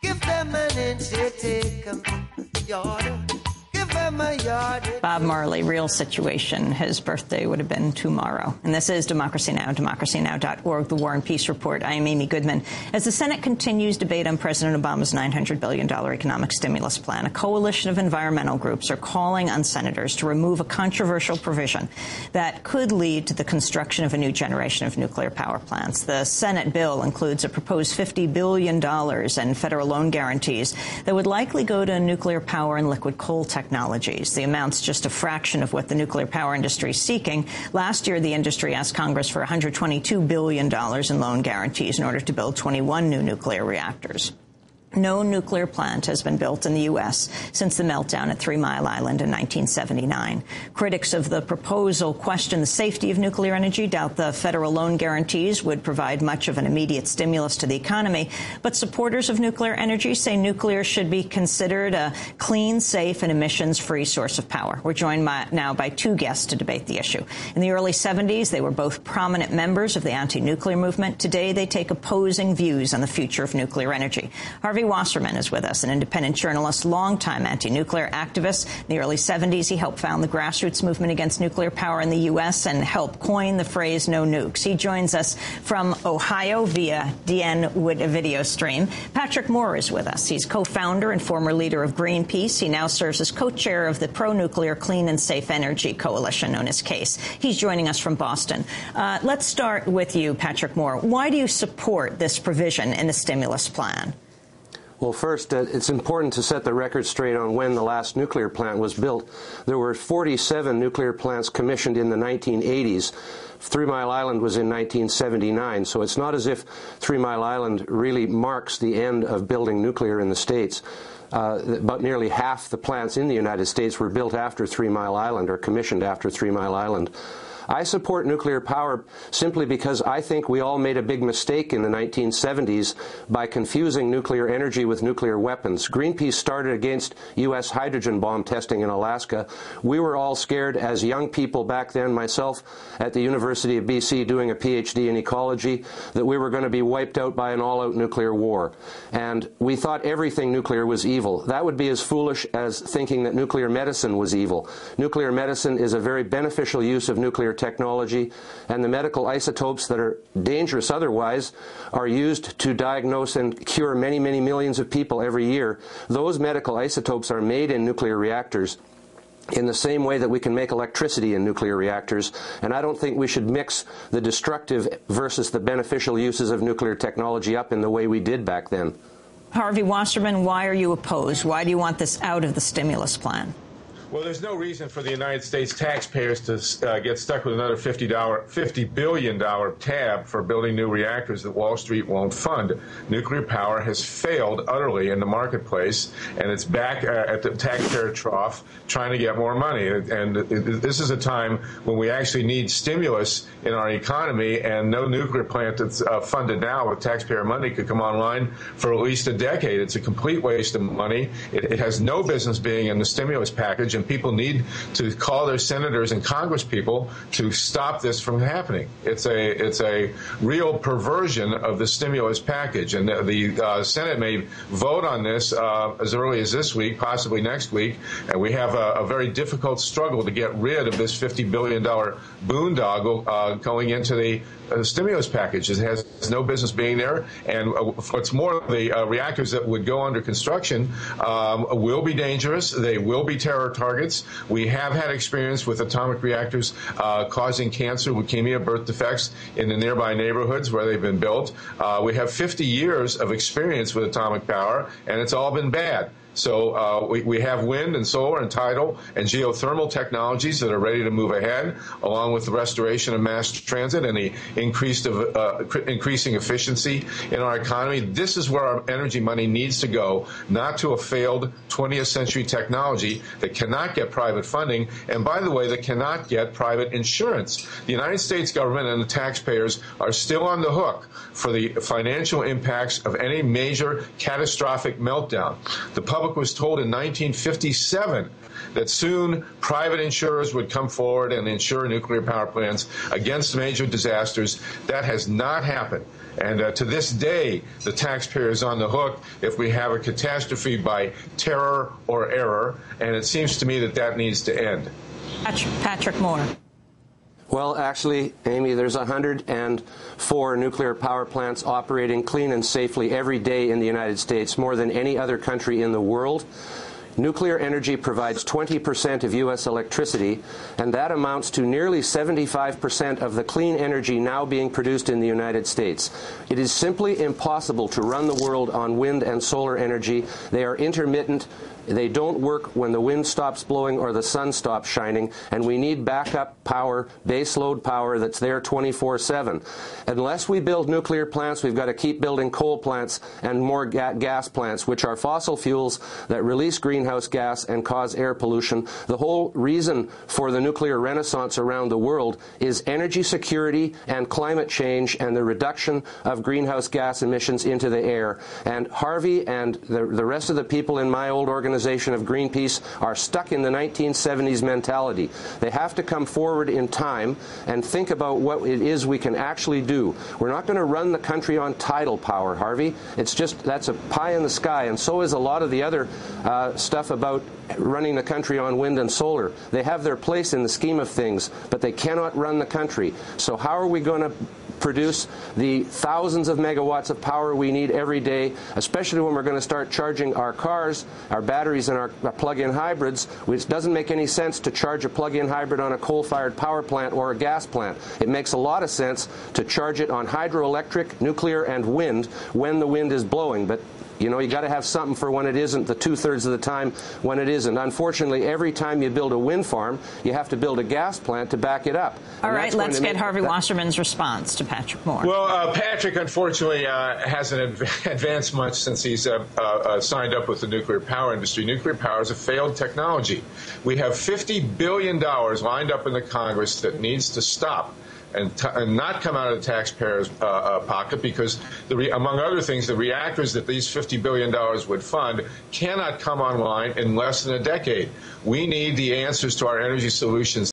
Give them an inch, they take 'em. Yard. Give them a yard. Bob Marley, real situation. His birthday would have been tomorrow. And this is Democracy Now!, democracynow.org, the War and Peace Report. I am Amy Goodman. As the Senate continues debate on President Obama's $900 billion economic stimulus plan, a coalition of environmental groups are calling on senators to remove a controversial provision that could lead to the construction of a new generation of nuclear power plants. The Senate bill includes a proposed $50 billion in federal loan guarantees that would likely go to nuclear power and liquid coal technologies. The amount's just a fraction of what the nuclear power industry is seeking. Last year, the industry asked Congress for $122 billion in loan guarantees in order to build 21 new nuclear reactors. No nuclear plant has been built in the U.S. since the meltdown at 3 Mile Island in 1979. Critics of the proposal question the safety of nuclear energy, doubt the federal loan guarantees would provide much of an immediate stimulus to the economy. But supporters of nuclear energy say nuclear should be considered a clean, safe, and emissions-free source of power. We're joined now by two guests to debate the issue. In the early 70s, they were both prominent members of the anti-nuclear movement. Today, they take opposing views on the future of nuclear energy. Harvey Wasserman is with us, an independent journalist, longtime anti-nuclear activist. In the early 70s, he helped found the grassroots movement against nuclear power in the U.S. and helped coin the phrase no nukes. He joins us from Ohio via DN video stream. Patrick Moore is with us. He's co-founder and former leader of Greenpeace. He now serves as co-chair of the pro-nuclear Clean and Safe Energy Coalition, known as CASE. He's joining us from Boston. Let's start with you, Patrick Moore. Why do you support this provision in the stimulus plan? Well, first, it's important to set the record straight on when the last nuclear plant was built. There were 47 nuclear plants commissioned in the 1980s. 3 Mile Island was in 1979, so it's not as if 3 Mile Island really marks the end of building nuclear in the States. But nearly half the plants in the United States were built after 3 Mile Island or commissioned after 3 Mile Island. I support nuclear power simply because I think we all made a big mistake in the 1970s by confusing nuclear energy with nuclear weapons. Greenpeace started against U.S. hydrogen bomb testing in Alaska. We were all scared as young people back then, myself at the University of BC doing a PhD in ecology, that we were going to be wiped out by an all-out nuclear war. And we thought everything nuclear was evil. That would be as foolish as thinking that nuclear medicine was evil. Nuclear medicine is a very beneficial use of nuclear technology, and the medical isotopes that are dangerous otherwise are used to diagnose and cure many, many millions of people every year. Those medical isotopes are made in nuclear reactors in the same way that we can make electricity in nuclear reactors, and I don't think we should mix the destructive versus the beneficial uses of nuclear technology up in the way we did back then. Harvey Wasserman, why are you opposed? Why do you want this out of the stimulus plan? Well, there's no reason for the United States taxpayers to get stuck with another $50 billion tab for building new reactors that Wall Street won't fund. Nuclear power has failed utterly in the marketplace, and it's back at the taxpayer trough trying to get more money. And this is a time when we actually need stimulus in our economy, and no nuclear plant that's funded now with taxpayer money could come online for at least a decade. It's a complete waste of money. It has no business being in the stimulus package, and people need to call their senators and congresspeople to stop this from happening. It's a real perversion of the stimulus package, and the Senate may vote on this as early as this week, possibly next week, and we have a very difficult struggle to get rid of this $50 billion boondoggle going into the stimulus package. It has no business being there, and what's more, the reactors that would go under construction will be dangerous. They will be terror targets. We have had experience with atomic reactors causing cancer, leukemia, birth defects in the nearby neighborhoods where they've been built. We have 50 years of experience with atomic power, and it's all been bad. So we have wind and solar and tidal and geothermal technologies that are ready to move ahead, along with the restoration of mass transit and the increasing efficiency in our economy. This is where our energy money needs to go, not to a failed 20th century technology that cannot get private funding, and by the way, that cannot get private insurance. The United States government and the taxpayers are still on the hook for the financial impacts of any major catastrophic meltdown. The public was told in 1957 that soon private insurers would come forward and insure nuclear power plants against major disasters. That has not happened. And to this day, the taxpayer is on the hook if we have a catastrophe by terror or error, and it seems to me that that needs to end. Patrick Moore. Well, actually, Amy, there's 104 nuclear power plants operating clean and safely every day in the United States, more than any other country in the world. Nuclear energy provides 20% of U.S. electricity, and that amounts to nearly 75% of the clean energy now being produced in the United States. It is simply impossible to run the world on wind and solar energy. They are intermittent. They don't work when the wind stops blowing or the sun stops shining, and we need backup power, base load power that's there 24/7. Unless we build nuclear plants, we've got to keep building coal plants and more gas plants, which are fossil fuels that release greenhouse gas and cause air pollution. The whole reason for the nuclear renaissance around the world is energy security and climate change and the reduction of greenhouse gas emissions into the air. And Harvey and the rest of the people in my old organization of Greenpeace are stuck in the 1970s mentality. They have to come forward in time and think about what it is we can actually do. We're not going to run the country on tidal power, Harvey. It's just, that's a pie in the sky, and so is a lot of the other stuff about running the country on wind and solar. They have their place in the scheme of things, but they cannot run the country. So how are we going to produce the thousands of megawatts of power we need every day, especially when we're going to start charging our cars, our batteries, and our plug-in hybrids, which doesn't make any sense to charge a plug-in hybrid on a coal-fired power plant or a gas plant. It makes a lot of sense to charge it on hydroelectric, nuclear, and wind when the wind is blowing. But you know, you got to have something for when it isn't, the 2/3 of the time when it isn't. Unfortunately, every time you build a wind farm, you have to build a gas plant to back it up. All right, let's get Harvey Wasserman's response to Patrick Moore. Well, Patrick, unfortunately, hasn't advanced much since he's signed up with the nuclear power industry. Nuclear power is a failed technology. We have $50 billion lined up in the Congress that needs to stop and not come out of the taxpayer's pocket, because, among other things, the reactors that these $50 billion would fund cannot come online in less than a decade. We need the answers to our energy solutions